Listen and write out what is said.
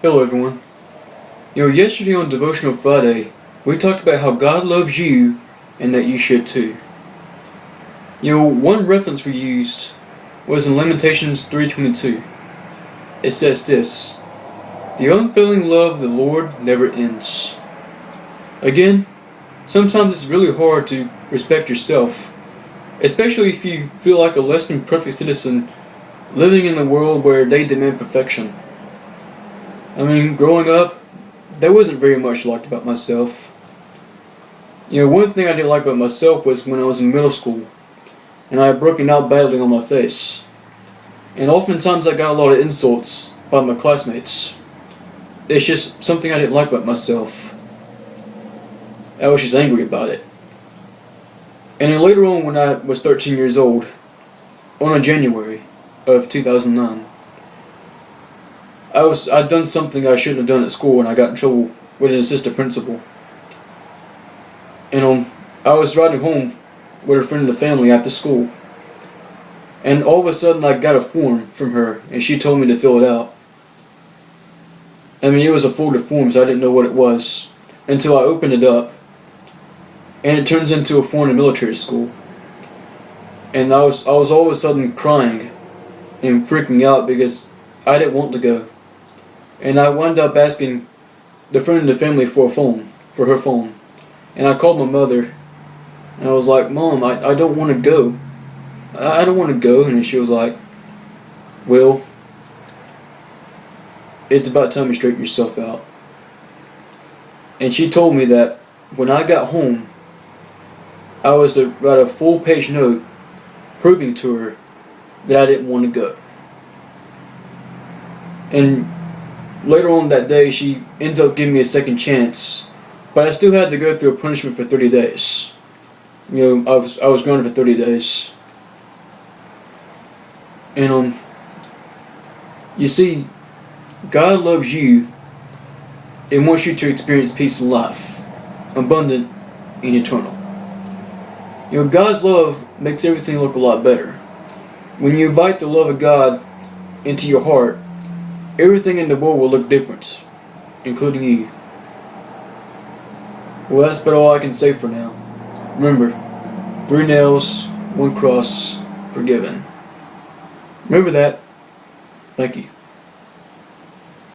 Hello everyone. Yesterday on Devotional Friday, we talked about how God loves you and that you should too. One reference we used was in Lamentations 3:22. It says this: "The unfailing love of the Lord never ends." Again, sometimes it's really hard to respect yourself, especially if you feel like a less than perfect citizen living in a world where they demand perfection. Growing up, there wasn't very much liked about myself. One thing I didn't like about myself was when I was in middle school and I had broken out badly on my face. And oftentimes I got a lot of insults by my classmates. It's just something I didn't like about myself. I was just angry about it. And then later on, when I was 13 years old, on a January of 2009, I'd done something I shouldn't have done at school, and I got in trouble with an assistant principal. And I was riding home with a friend of the family after school, and all of a sudden I got a form from her, and she told me to fill it out. It was a folded form, so I didn't know what it was until I opened it up, and it turns into a form to military school. And I was all of a sudden crying and freaking out because I didn't want to go. And I wound up asking the friend of the family for her phone. And I called my mother, and I was like, "Mom, I don't want to go. I don't want to go." And she was like, "Well, it's about time you straighten yourself out." And she told me that when I got home, I was to write a full-page note proving to her that I didn't want to go. And later on that day, she ends up giving me a second chance, but I still had to go through a punishment for 30 days. I was grounded for 30 days. And you see, God loves you and wants you to experience peace in life, abundant and eternal. God's love makes everything look a lot better. When you invite the love of God into your heart, everything in the world will look different, including you. Well, that's about all I can say for now. Remember, 3 nails, 1 cross, forgiven. Remember that. Thank you.